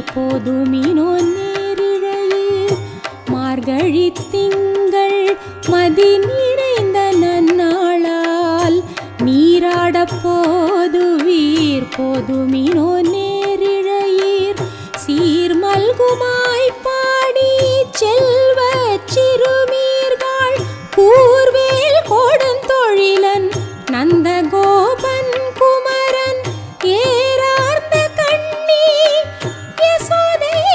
நீர் போதுமினோ நேரிழையீர் மார்கழி திங்கள் மதி நிறைந்த நன்னாளால் நீராடப் போதுவீர் போதுமினோ நேரிழையீர் சீர்மல்குமாய் பாடி செல்வ சிறுமீர்கள் கூர்வேல் கொடுந்தொழிலன் நந்தகோபன் குமரன் ஏறார்ந்த கண்ணி யசோதேளச்சிங்கம்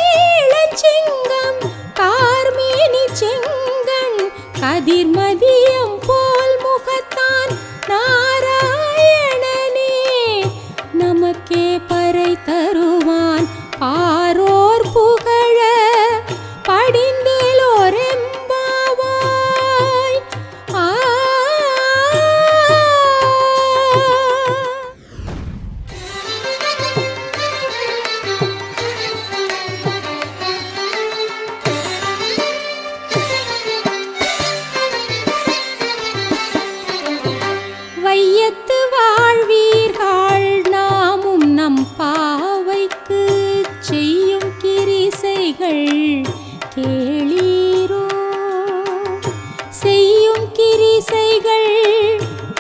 கார்மேனி செங்கண் கதிர்மதியம் போல் முகத்தான் நாராயணனே நமக்கே பறை தருவான் பாரோர் புகழ படிந்தேலோரெம்பாவாய். வையத்து வாழ்வீர்கள் நாமும் நம் பாவைக்கு செய்யும் கிரிசைகள் கேளீரோ செய்யும் கிரிசைகள்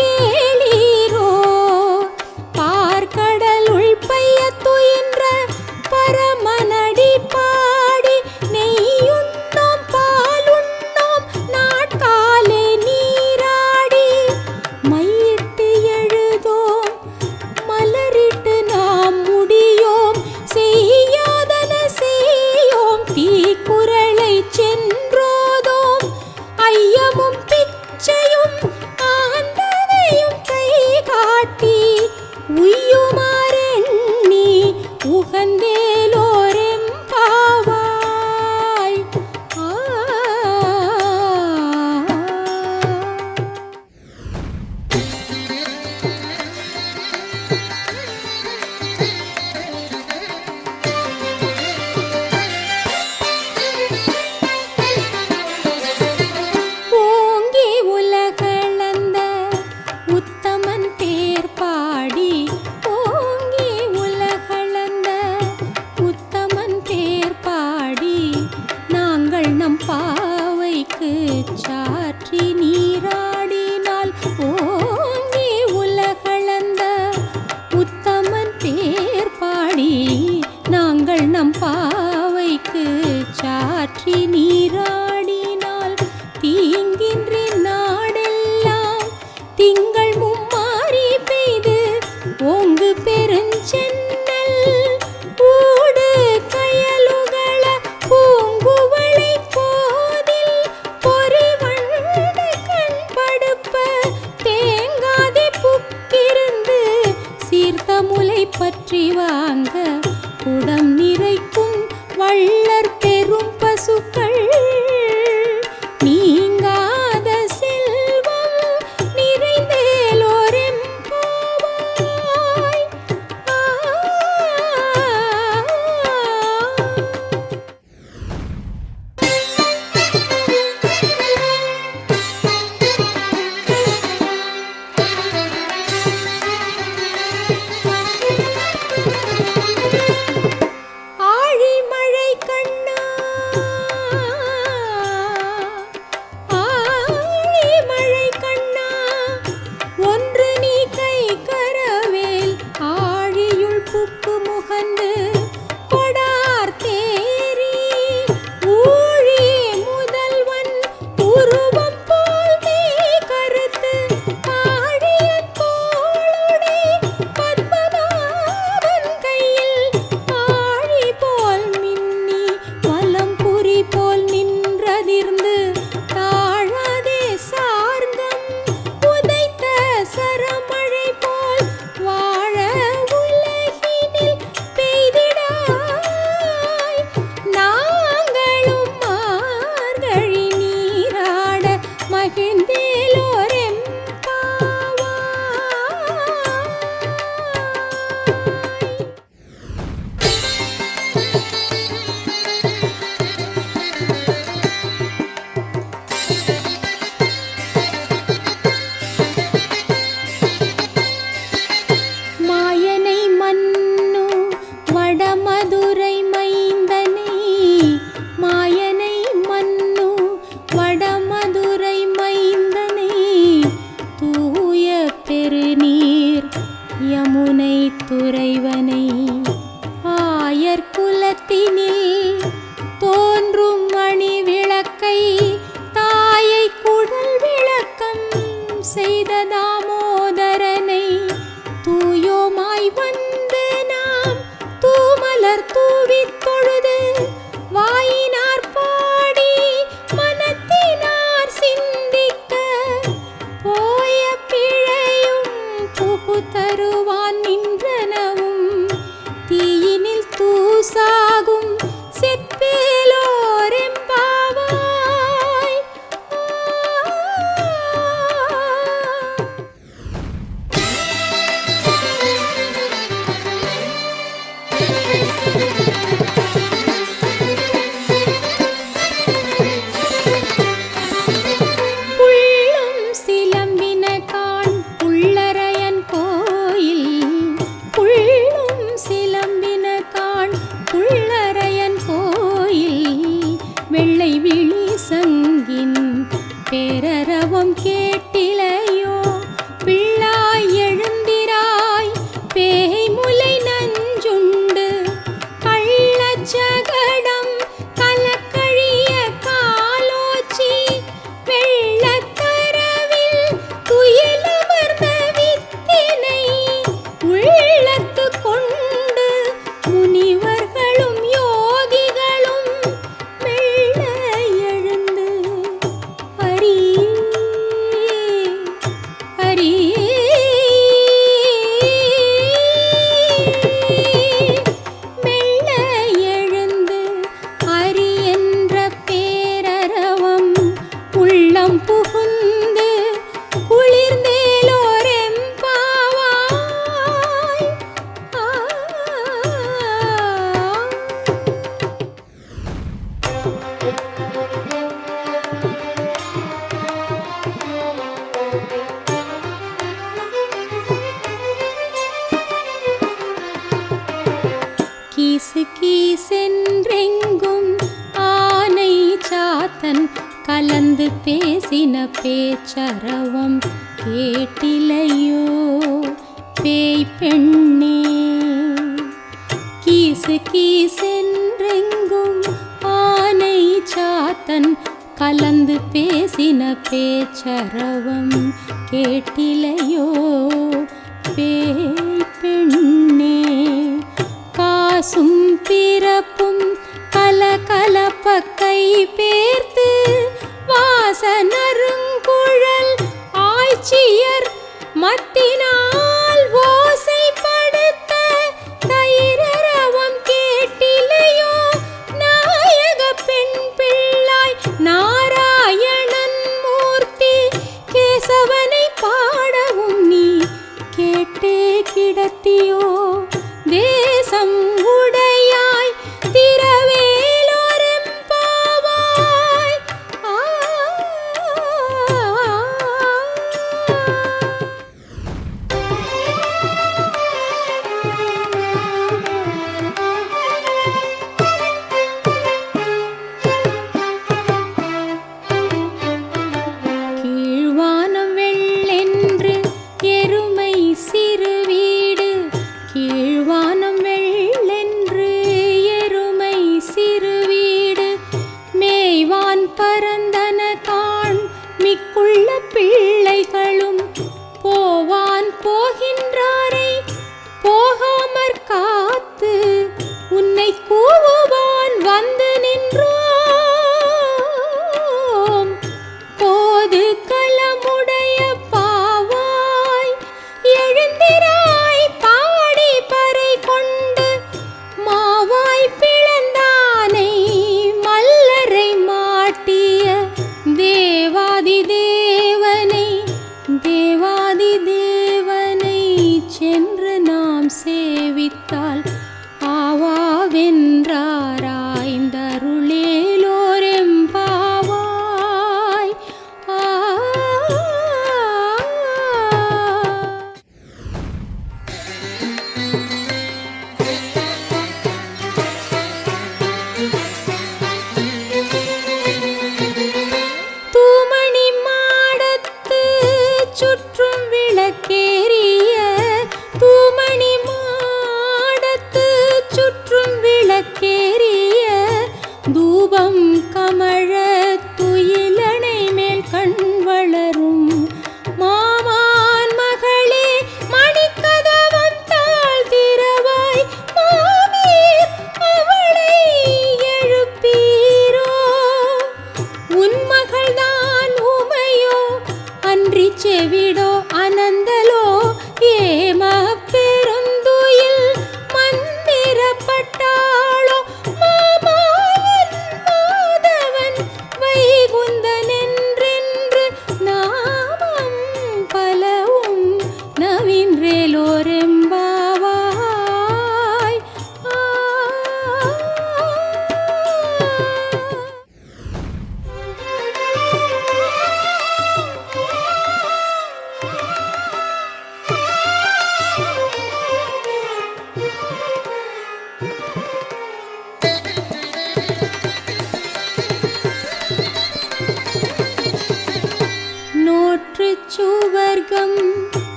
கேளீரோ பார்க்கடலுள் பைய துயின்ற பரமனடி பாடி நெய்யுண்ணோம் பாலுண்ணோம் நாட்காலே நீராடி மையிட்டு எழுதோம் மலரிட்டு நாம் முடியோம் செய்யாதன செய்யோம் தீக்குறளை சென்றோதோம் ஐயமும் பிச்சையும் ஆந்தனையும் கை காட்டி உய்யுமாறெண்ணி உகந்தேலோரெம்பாவாய். ஓங்கி உலகளந்த உத்தமன் பேர் பாடி ஓங்கி உலகளந்த உத்தமன் பேர் பாடி நாங்கள் நம் பாவைக்கு சாற்றி நீராடினால் ஓங்கி உலகளந்த உத்தமன் பேர் பாடி நாங்கள் நம் பாவைக்கு சாற்றி நீராடினால் தீங்கின்றி நாடெல்லாம் திங்கள் மும்மாரி பெய்து ஓங்கு பெருஞ்சென்னல் ஊடு கயலுகள பூங்குவளை போதில் பொறிவண்டு கண் படுப்ப தேங்காதே புக்கிருந்து சீர்த்த முலை பற்றி வாங்க குடம் நிறைக்கும் வள்ளற் பெரும் பசுக்கள் நீங்காத செல்வம் நிறைந்தேலோரெம்பாவாய். ஆழிமழை கண்ணா ஆழிமழை கண்ணா ஒன்று நீ கை கரவேல் ஆழியுள் புக்கு முகந்து கொடார் தேரி ஊழி முதல்வன் உருவம் போல் நீ கருத்து ஆழியன் தோளுடை பத்மநாபன் கையில் ஆழி போல் மின்னி வலம்புரி போல் நின்றதிர்ந்து தாழாதே சார்ந்தம் உதைத்த சரமழை போல் வாழ உலகினில் பெய்திடாய். நாங்களும் மார்கழி நீராட மகிழ்ந்தேலோரெம்பாவாய். மாயனை மன்னு வடமதுரை மை கூசாகும் செப்பேலோரெம்பாவாய். புள்ளும் சிலம்பின காண் புள்ளரையன் கோயில். புள்ளும் சிலம்பின காண் புள்ளரையன் கோயில். வெள்ளை விழி சங்கின் பேரரவம் கேட்டிலையோ பிள்ளாய் எழுந்திராய் பேய்முலை நஞ்சுண்டு கள்ளச்சகடம் கலக்கழிய காலோச்சி வெள்ளத்தரவில் துயிலமர்ந்த வித்தினை உள்ளத்து கொண்டு முனிவர்களும் யோகிகளும் மெல்ல எழுந்து ஹரி ஹரி மெல்ல எழுந்து ஹரி என்ற பேரரவம் உள்ளம் புகுந்து குளிர்ந்தேலோரெம்பாவாய். கீசு கீசென்றெங்கும் ஆனை சாத்தன் கலந்து பேசின பேச்சரவம் கேட்டிலையோ பேய் பெண்ணே. கீசு கீசென்றெங்கும் ஆனை சாத்தன் கலந்து பேசின பேச்சரவம் கேட்டிலையோ பேய் பெண்ணே. காசும் பிறப்பும் கலகலப்ப கை பேர்த்து வாசனருங்குழல் ஆய்ச்சியர் மத்தினால் ஓசைப்படுத்த தைரரவம் கேட்டிலையோ நாயக பெண் பிள்ளாய் நாராயணன் மூர்த்தி கேசவனை பாடவும் நீ கேட்டே கிடத்தியோ தேசம் உடையாய் திரவேலோரெம்பாவாய். ஆ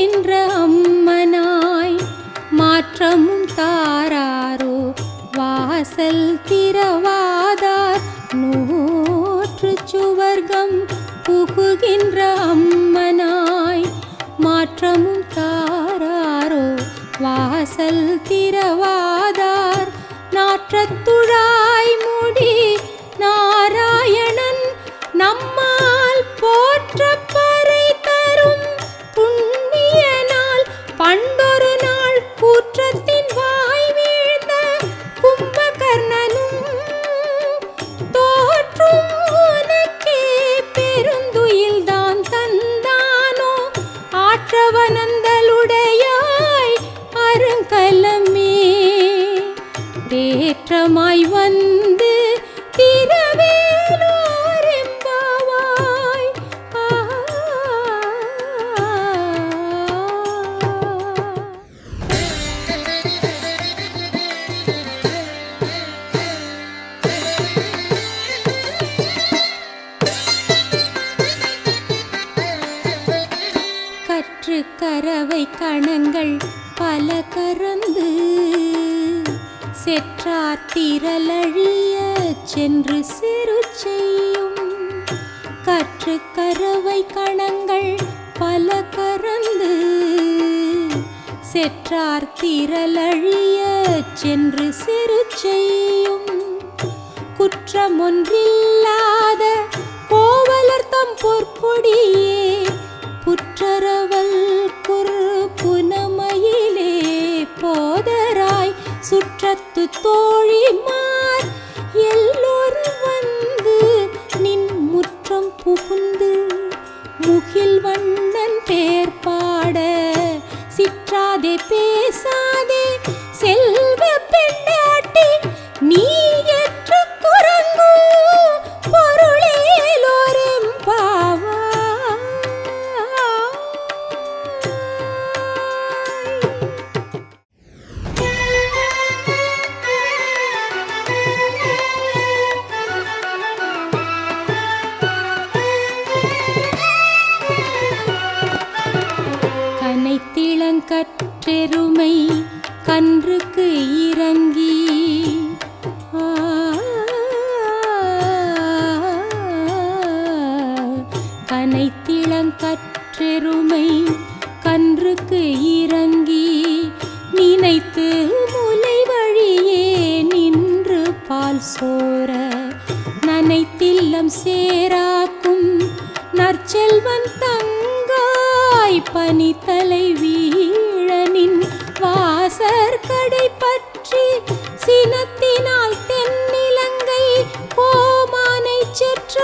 புகுகின்ற அம்மனாய் மாற்றமும் தாராரோ வாசல் திறவாதார் நூற்று சுவர்க்கம் புகுகின்ற அம்மனாய் மாற்றமும் தாராரோ வாசல் திறவாதார் நாற்றத்துழாய் முடி நாராயணன் நம்மால் போற்றப்பறை தரும் புண்ணிய நாள் பண்டொரு நாள் கூற்றத்தின் வாய் வீழ்ந்த கும்பகர்ணனும் தோற்றும் உனக்கே பெருந்துயில்தான் தந்தானோ ஆற்றவனந்தலுடையாய் அருங்கலமே தேற்றமாய் வந்து திரவேலோரெம்பாவாய். கற்று கரவை கணங்கள் பல கறந்து செற்றார் திரளழிய சென்று சிறு செய்யும் கற்று கரவை கணங்கள் பல கறந்து செற்றார் திரளழிய சென்று சிறு செய்யும் குற்றமொன்றில்லாத கோவலர்த்தம் பொற்கொடியே புற்றரவல் குறு புனமையிலே போதராய் சுற்றத்து தோழிமார் எல்லோரும் வந்து நின் முற்றம் புகுந்து முகில் வண்ணன் பேர் பாட சிற்றாதே பேசாதே செல்வ பெண்டாட்டி நீ ஏற்று குரங்கு பொருளேலோரெம்பாவாய். கற்றெருமை கன்றுக்கு இறங்கி கனைத்திளங்கற்றெருமை கன்றுக்கு இறங்கி நினைத்து முலை வழியே நின்று பால் சோர நனைத்தில்லம் சேராக்கும் நற்செல்வன் தங்காய் பனித்தலை வீழனின் வாசற் கடை பற்றி சினத்தினால் தென்னிலங்கை கோமானை செற்ற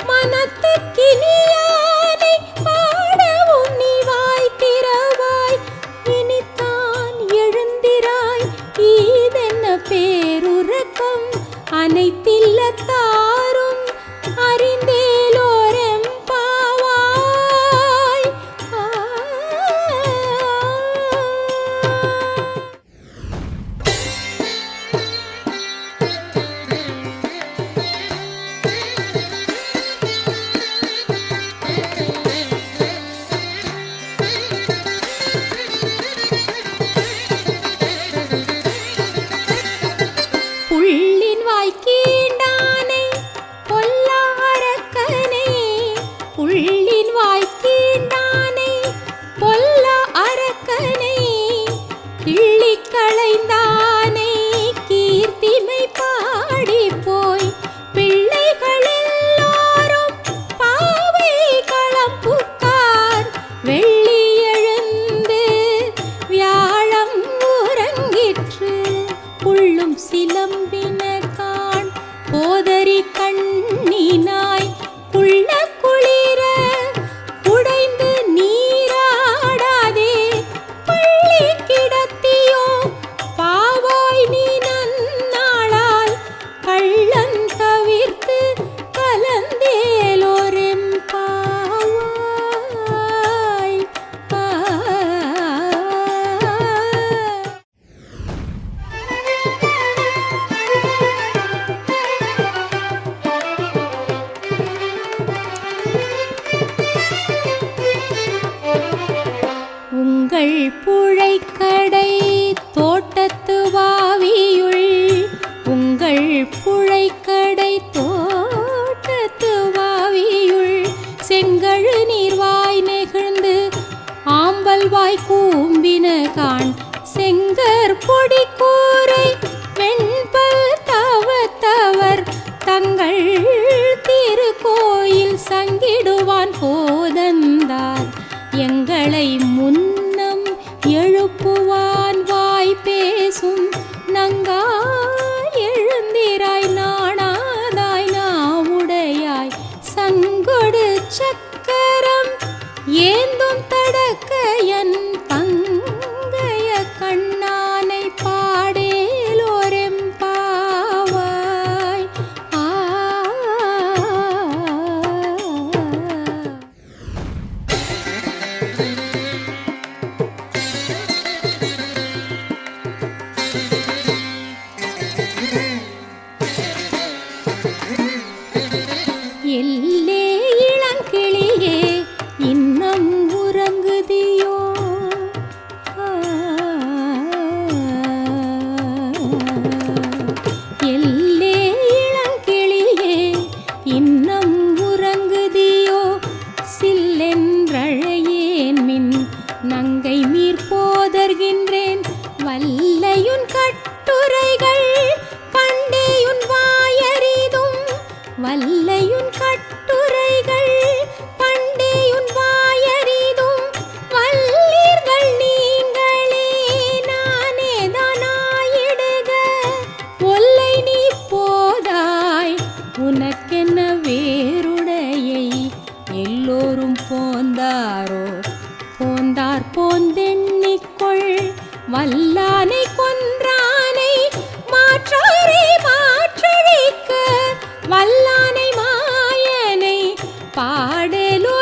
மனத்துக்கினியானை பாடவும் நீ வாய் திறவாய் இனித்தான் எழுந்திராய் ஈதென்ன பேருறக்கம் அனைத்தில்லத்தாரும் அறிந்தேலோரெம்பாவாய். புள்ளின் வாய்க்கீண்டானை பொல்லா அரக்கனை புள்ளின் வாய்க்கீண்டானை பொல்லா அரக்கனை கிள்ளிக் களைந்தானை கீர்த்திமை பாடி போய் பிள்ளைகள் எல்லாரும் பாவை களம் புக்கார் வெள்ளி எழுந்து வியாழம் உறங்கிற்று புள்ளும் சிலம்பின காண் போதரி கண்ணினாய் குள்ள குளிர உடைந்து நீராடாதே பள்ளி கிடத்தியோ பாவாய் நீ நன்னாளால் கள்ளன் தவிர்த்து கலந்தேலோரெம்பாவாய். நங்காய் எழுந்திராய் நாணாதாய் நாவுடையாய் சங்கொடு சக்கரம் ஏந்தும் தடக்கையன் தங்கைய கண்ணானை பாடேலோரெம்பாவாய். எல்லே இளங்கிளியே இன்னும் உறங்குதியோ? எல்லே இளங்கிளியே இன்னும் உறங்குதியோ? சில்லென்றழையேன் மின் நங்கை மீர் போதர்கின்றேன் வல்லையுன் கட்டுரைகள் பண்டேயுன் வாயறிதும் வல்லையுன் கட்டுரைகள் பண்டேயுன் வாயறிதும் வல்லீர்கள் நீங்களே நானேதானாயிடுக ஒல்லை நீ போதாய் உனக்கென்ன வேறுடையை எல்லோரும் போந்தாரோ போந்தார் போந்தெண்ணிக்கொள் வல்லானை கொன்றானை மாற்றாரே மாற்றழிக்க வல்லானை மாயனை பாடலோரெம்பாவாய்.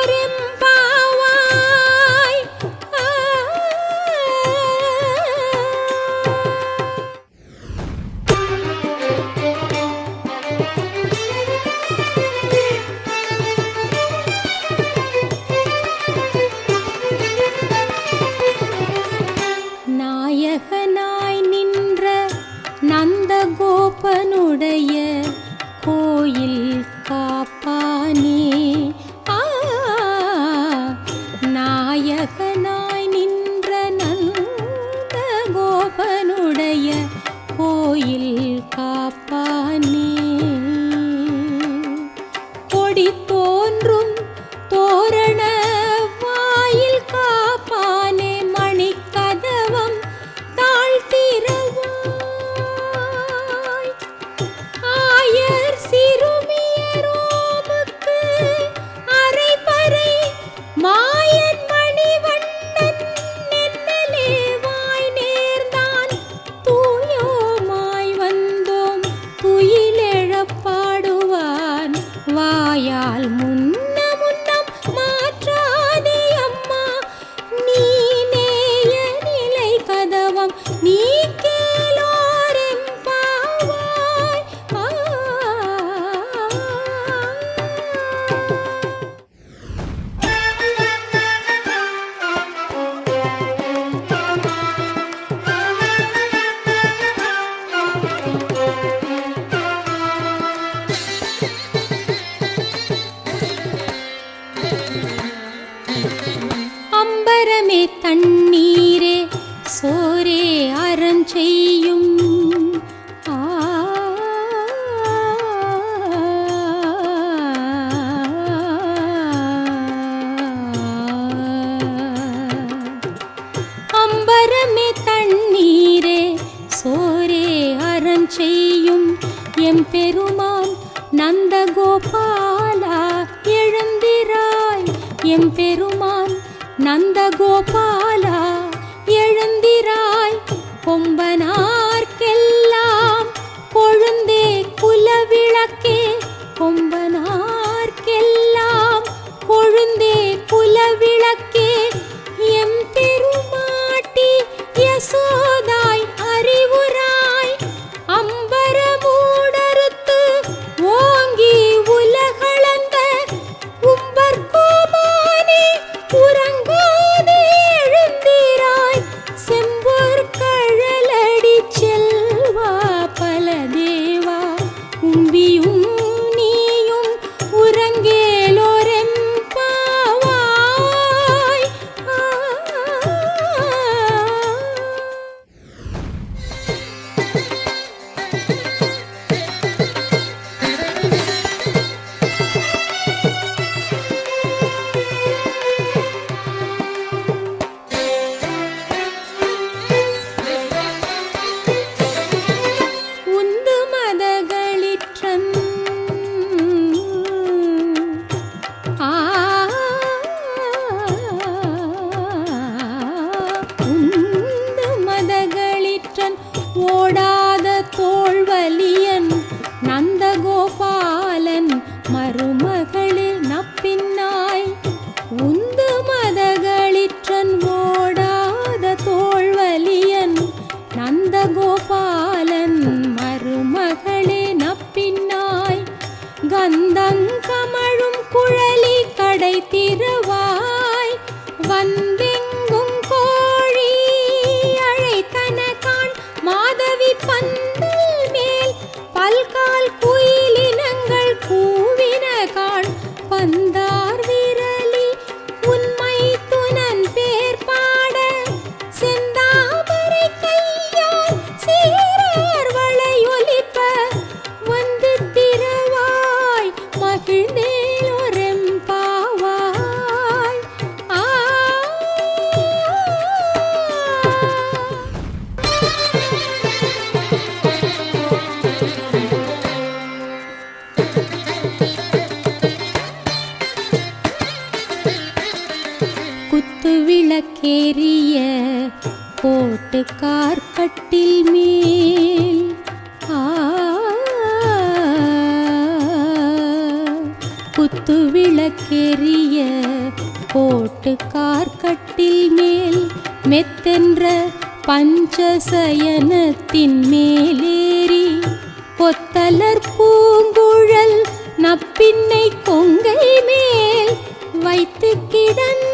நாயகனாய் நின்ற நந்தகோபனுடைய கோயில் காப்பானே. நாயகனாய் நின்ற நந்தகோபனுடைய கோயில் காப்பானே. கொடி தோன்றும் தோரண வாயில் காப்பானே மணிக்கதவம் தாழ்த்திரவாய். ஆயர் சிறுமியரோமுக்கு அரைபறை மாயன் மணிவண்ணன் நென்னலே வாய் நேர்ந்தான் தூயோமாய் வந்தோம் துயிலெழப்பாடுவான் வாயால் முன்ன முன்னம் மாற்றாதே அம்மா நீ நேய நிலை கதவம் நீ கேளோரெம்பாவாய். அம்பரமே தண்ணீரே சோரே அறஞ்செய்யும் அம்பரமே தண்ணீரே சோரே அறஞ்செய்யும் எம்பெருமான் நந்தகோபாலா எழுந்திராய். எம்பெருமான் நந்தகோபாலா எழுந்திராய். கொம்பனார்க்கெல்லாம் கொழுந்தே குலவிளக்கே கொம்பனார்க்கெல்லாம் கொழுந்தே குலவிளக்கே எம்பெருமாட்டி யசோதாய் அறிவுராய். அம்பரமூடறுத்து ஓங்கி உலகளந்த உம்பர்கோமானே உறங்காதே எழுந்திராய். செம்பொற் கழலடி விளக்கேறிய போட்டு கார்கட்டில் மேல் குத்து விளக்கேறிய போட்டு கார்கட்டில் மேல் மெத்தென்ற பஞ்சசயனத்தின் மேலேறி கொத்தலர் பூங்குழல் நப்பின்னை கொங்கை மேல் வைத்து கிடந்த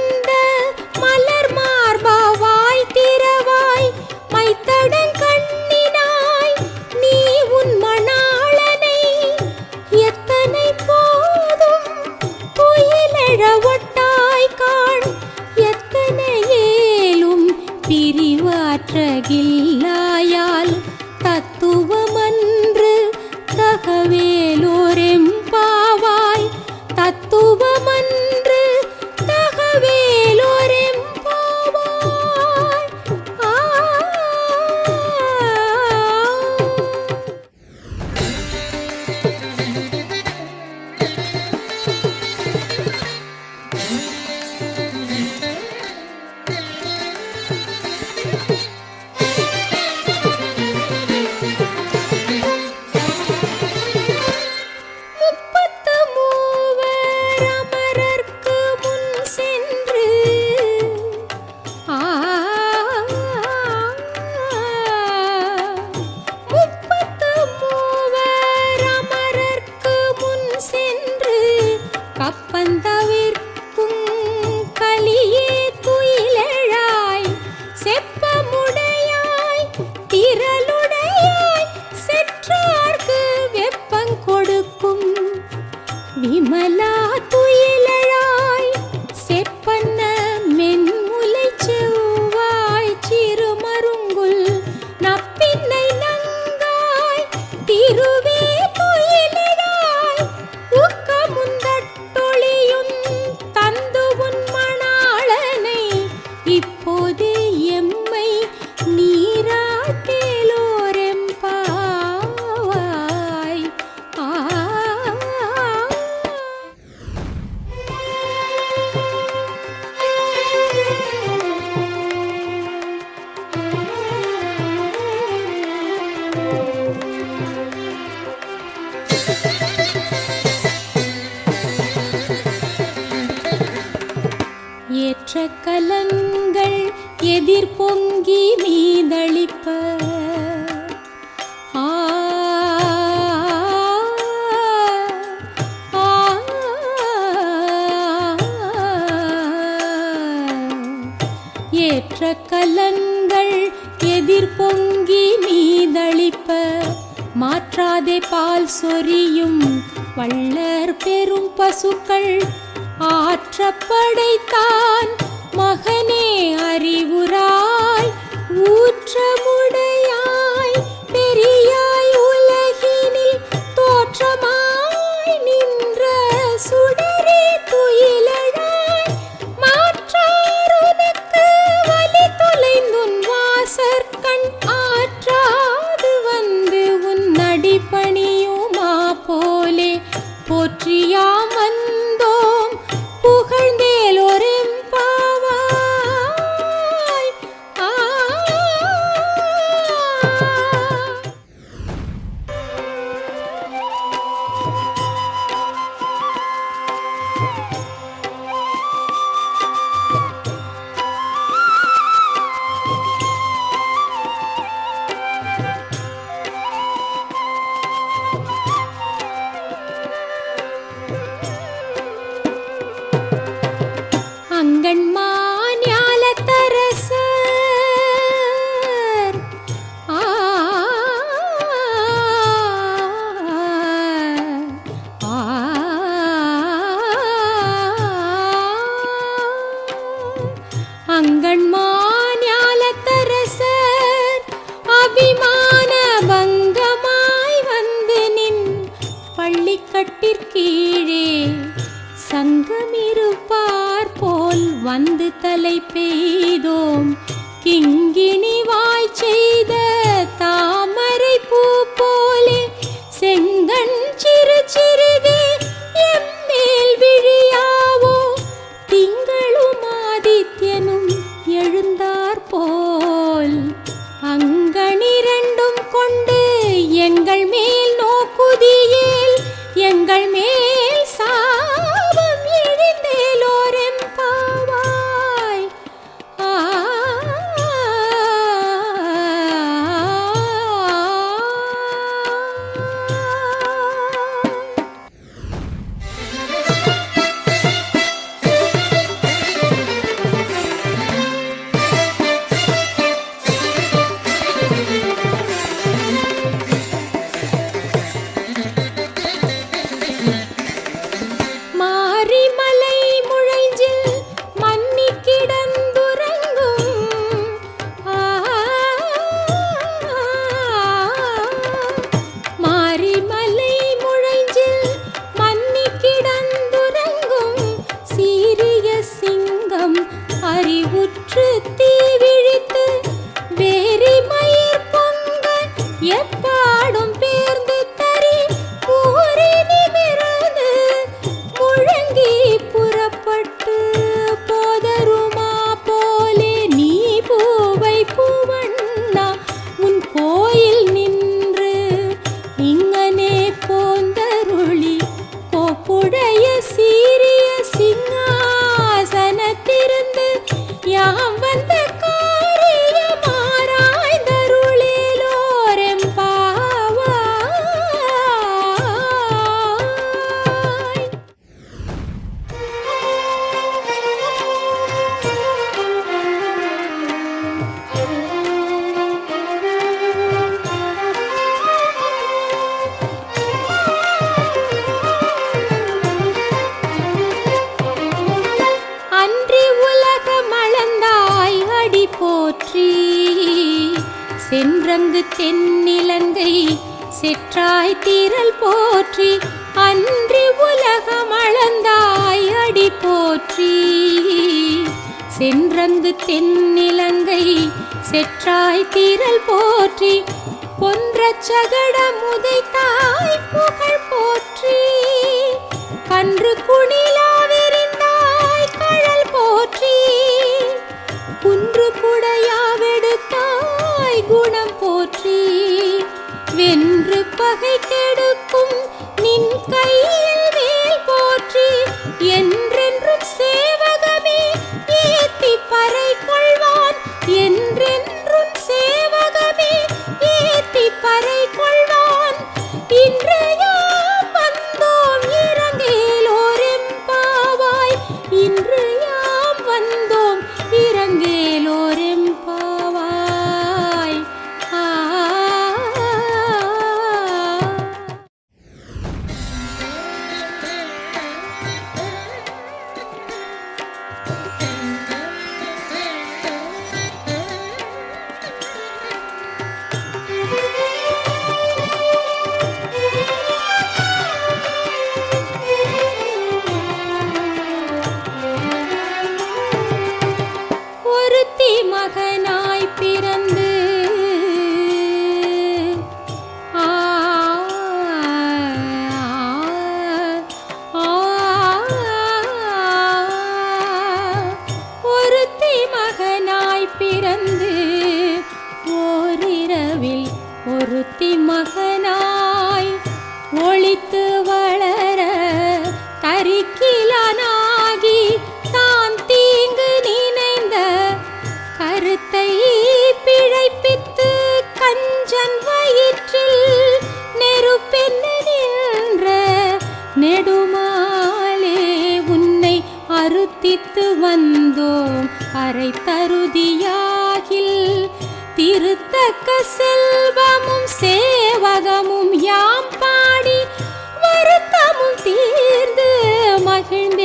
மலர் மார்பா வாய் திறவாய் மைத்தடங்கண்ணினாய் நீ உன் மணாளனை எத்தனை போதும் துயிலெழ ஒட்டாய் காண் எத்தனை ஏலும் பிரிவாற்றகில்லாயால் தத்துவமன்று தகவேலோரெம்பாவாய் தத்துவமன்று தகவேலோரெம்பாவாய். கப்பந்தவிர்க்கும் கலியே துயிலெழாய் செப்பமுடையாய் திரளுடையாய் செற்றார்க்கு வெப்பங்கொடுக்கும் விமலா துயிலெழாய் செப்பன்ன மென்முலை செவ்வாய் சிறுமருங்குல் நப்பின்னை நங்காய் திருவே துயிலெழாய் ஊக்கமுந்தட்டொழியும் தந்து உன் மணாளனை இப்போது எம்மை நீராட்டேலோரெம்பாவாய். ஏற்ற கலங்கள் எதிர் பொங்கி மீதளிப்ப ஏற்ற கலங்கள் எதிர் பொங்கி மீதளிப்ப மாற்றாதே பால் சொரியும் வள்ளர் பெரும் பசுக்கள் ஆற்றப்படைத்தான் மகனே அறிவுராய் ஊற்றமுடையாய் பெரியாய் உலகினில் தோற்றமாய் நின்ற சுடரே துயிலழாய் மாற்றாருனக்கு வலி தொலைந்துன் வாசற்கண் ஆற்றாது வந்து உன் அடிபணியுமா போலே போற்றியாம் வந்தோம் புகழ்ந்தேலோரெம்பாவாய். எப்பாடும் பேர்ந்து தரி ஊறி நிமிர்ந்து முழங்கி புறப்பட்டு போதருமா போலே நீ பூவை பூவண்ணா உன் கோயில் நின்று இங்கனே போந்தருளி கோப்புடைய சீரிய சிங்காசனத்திருந்து யாம் வந்த போற்றி சென்றங்கு தென்னிலங்கை செற்றாய் தீரல் போற்றி அன்றி உலகம் அளந்தாய் அடி போற்றி சென்றங்கு தென்னிலங்கை செற்றாய் தீரல் போற்றி பொன்ற சகட முதைத்தாய் புகழ் போற்றி கன்று குணிலாவிருந்தாய் கழல் போற்றி குன்று குடையாவெடுத்தாய் குணம் போற்றி வென்று பகை கெடுக்கும் நின் கையில் வேல் போற்றி என்றென்றும் சேவகமே ஏத்தி பறை கொள்வான் என்றென்றும் சேவகமே ஏத்தி பறை கொள்வான் இன்று யாம் வந்தோம் இறங்கேலோரெம்பாவாய் இன்று யாம் வந்தோம் இறங்கேலோரெம்பாவாய் மகனாய் பிறந்து ஒருத்தி மகனாய் பிறந்து ஓரிரவில் ஒருத்தி மகனாய் ஒளித்து வளர தரிக்கிலானாகி தான் தீங்கு நினைந்த கருத்தை பிழைப்பித்து கஞ்சன் வயிற்றில் நெருப்பென்ன நின்ற நெடுமாலே உன்னை அறுத்தித்து வந்தோம் அரை தருதியாகில் திருத்தக்க செல்வமும் சேவகமும் யாம் பாடி வருத்தமும் தீர்ந்து மகிழ்ந்தேலோரெம்பாவாய்.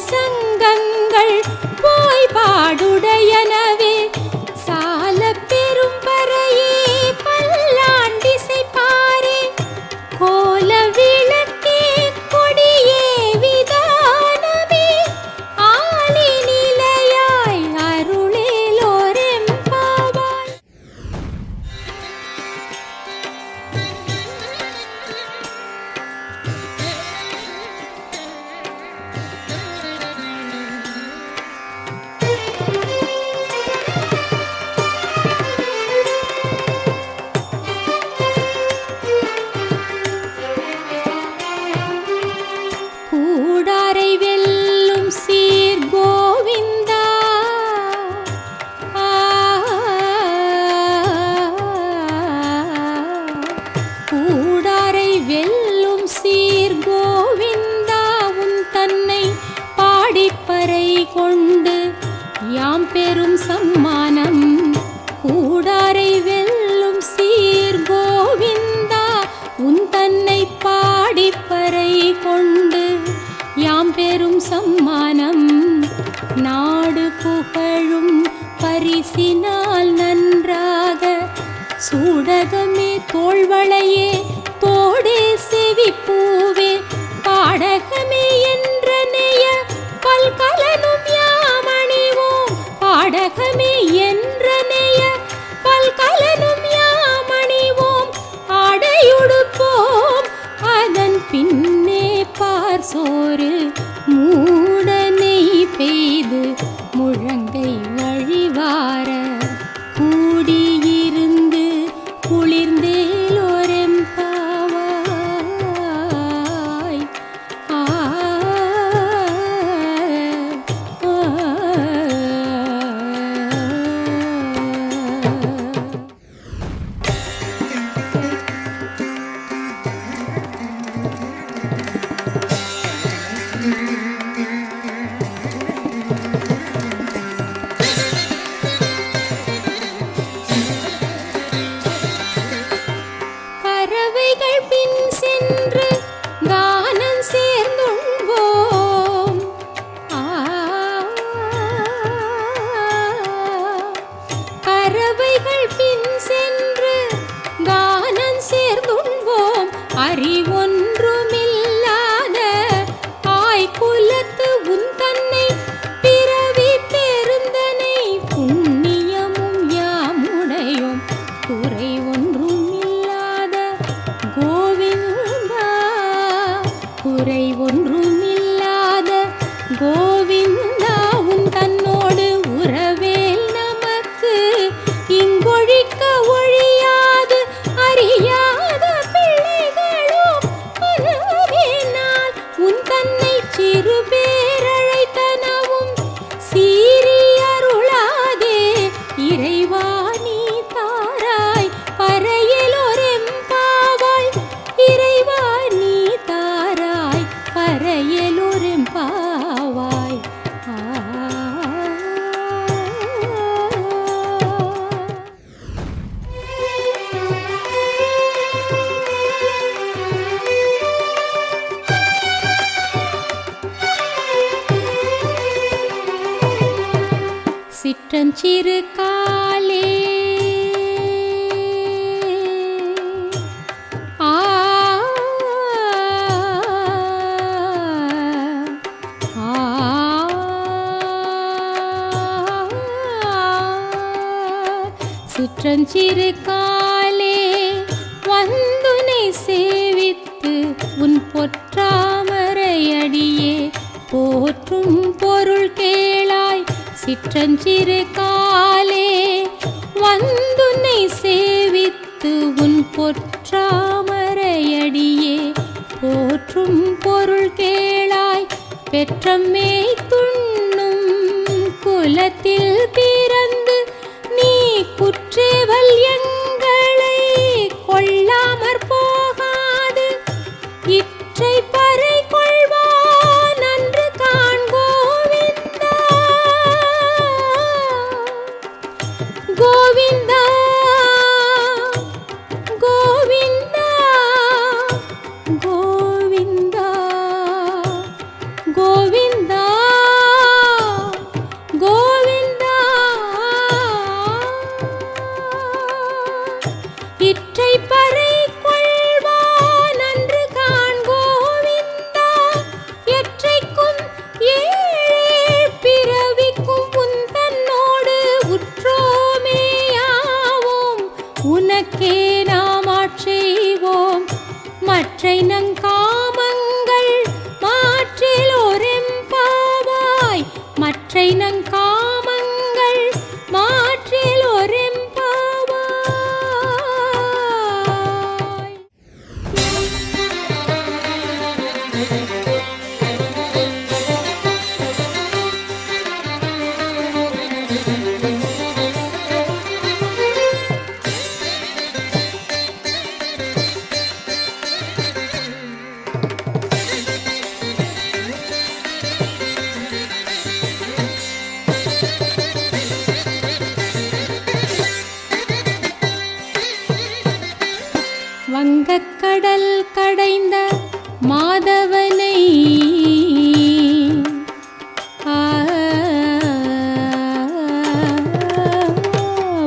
சங்கங்கள் போய் பாடுடையனவே சால பெரும் பறையே பல்லாண்டிசை பாரே கோல விளக்கே கொடியே விதானமே ஆலி நிலையாய் அருளேலோரெம்பாவாய். தோள்வளையே தோடே செவிப்பூவே பாடகமே என்றனைய பல்கலனும் யாமணிவோம் பாடகமே என்றனைய பல்கலனும் யாமணிவோம் ஆடையுடுப்போம் அதன் பின்னே பார் சோறு மூடனை பெய்து முழங்கை வழிவார கூடியிருந்து குளிர்ந்தேலோரெம்பாவாய் பறவைகள் பின் சென்று கானம் சேர்ந்துண்போம் பறவைகள் பின் சென்று கானம் சேர்ந்துண்போம் அறிவொன்றுமில்லாத ஆய்குலத்து உன் தன்னை பிறவி பெருந்தனை புண்ணியமும் யாமுடையோம் குறை ஒன்றுமில்லாத கோவிந்தா குறை ஒன்றுமில்லாத கோவிந்தா உன் தன்னோடு உறவேல் நமக்கு இங்கொழிக்க ஒழியாது அறியாத பிள்ளைகளும் பலவேனால் உன் தன்னை சிறு பேரழைத்தனவும் சீறி அருளாதே இறைவா நீ தாராய் பறையலோரெம்பாவாய் இறைவா நீ தாராய் பறையலோரெம்பாவாய் சிற்றஞ்சிறு காலே சிற்றஞ்சிறு காலே வந்துனை சேவித்து உன் பொற்றாமரையடியே போற்றும் பொருள் கேளாய் சிற்றஞ்சிறு காலே வந்துனை சேவித்து உன் பொற்றாமரையடியே போற்றும் பொருள் கேளாய் பெற்றம்மே துண்ணும் குலத்தில் பிறந்து நீ குற்றேவல் எங்களை கொள்ளாமற் போகாது இற்றை பறை கொள்வான் நன்று காண் கோவிந்தா கோவிந்தா கோவிந்தா கோவிந்தா கோவிந்தா கோவிந்தா இற்றை பறை கொள்வான் நன்று காண் கோவிந்தா எற்றைக்கும் ஏழேழ் பிறவிக்கும் உன் தன்னோடு உற்றோமேயாவோம் உனக்கே நாம் ஆட்செய்வோம் மற்றை நங்காமங்கள் மாற்றிலோரெம்பாவாய் மற்றை நங்காமங்கள் மாற்றிலோரெம்பாவாய் வங்கக்கடல் கடைந்த மாதவனை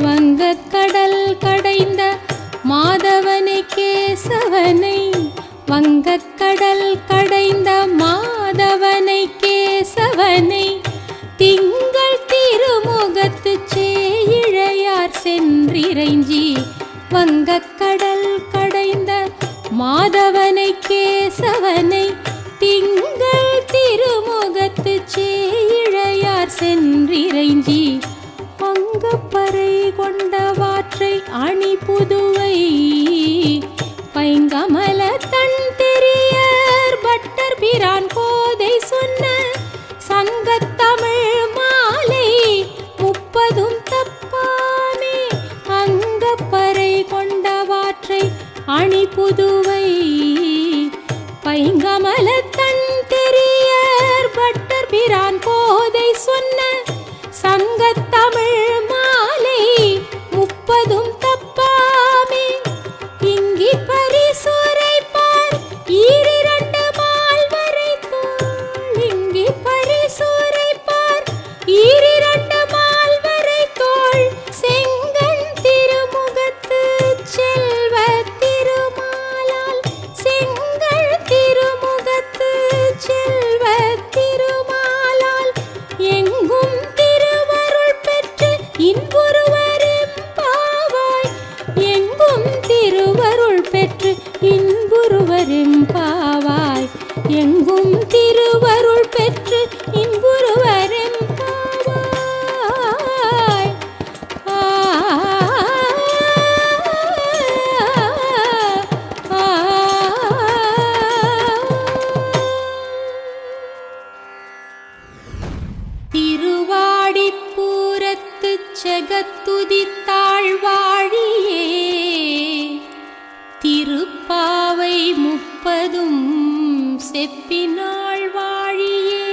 வங்கக்கடல் கடைந்த மாதவனை கேசவனை, வங்கக்கடல் கடைந்த மாதவனை கேசவனை, திங்கள் திருமுகத்து சேயிழையார் சென்றிறைஞ்சி, வங்கக்கடல் கடைந்த மாதவனை கேசவனை, திங்கள் திருமுகத்து சேயிழையார் சென்றிறைஞ்சி, பங்கப்பறை கொண்டவாற்றை அணி புதுவை, பைங்கமல தன் தெரியர் பட்டர் பிரான் கோதை சொன்ன, சங்கத்தமிழ் மாலை 30 தப்பாமே, அங்கப்பறை கொண்டவாற்றை அணி புதுவை, பைங்கமல தன் தெரியர் பட்டர் பிரான் கோதை சொன்ன, சங்கத்தமிழ் மாலை 30 தப்பாமே, இங்கி பரிசுரைப்பார் ஈரிரண்டு மால்வரை தோள், இங்கி பரிசுரைப்பார் ஈரிரண்டு மால்வரை தோள், செங்கண் திருமுகத்து செல்வ திருமாலால், செங்கண் திருமுகத்து செல்வ திருமாலால், எங்கும் திருவருள் பெற்று இன்புறுவரெம்பாவாய், எங்கும் திருவருள் பெற்று இன்புறுவரெம்பாவாய், எங்கும் திருவருள் பெற்று இன்புறுவரெம்பாவாய். ஆ ஆ திருவாடிப்பூரத்துச் செகத்துதித்தாள் வாழியே, திருப்பாவை 30 செப்பினாள் வாழியே,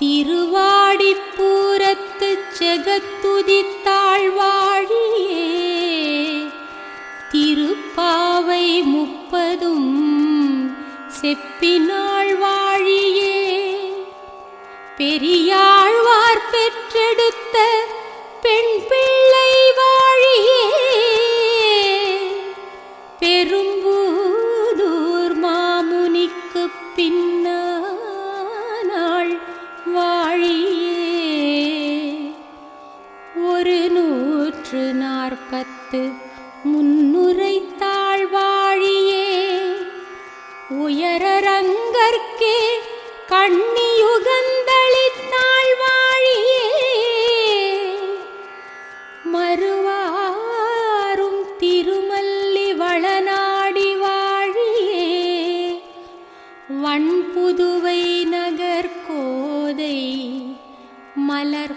திருவாடிப்பூரத்துச் செகத்துதித்தாள் வாழியே, திருப்பாவை 30 செப்பினாள் வாழியே, பெரியாழ்வார் பெற்றெடுத்த பெண் பிள்ளை வாழியே, பெரும்பூதூர் மாமுனிக்கு பின்னாள் வாழியே, 140 முன்னுரைத்தாள் வாழியே, உயரரங்கற்கே கண்ணியுகந்தளித்தாள் வாழியே, மறுவாரும் திருமல்லி வளநாடி வாழியே, வண்புதுவை நகர் கோதை மலர்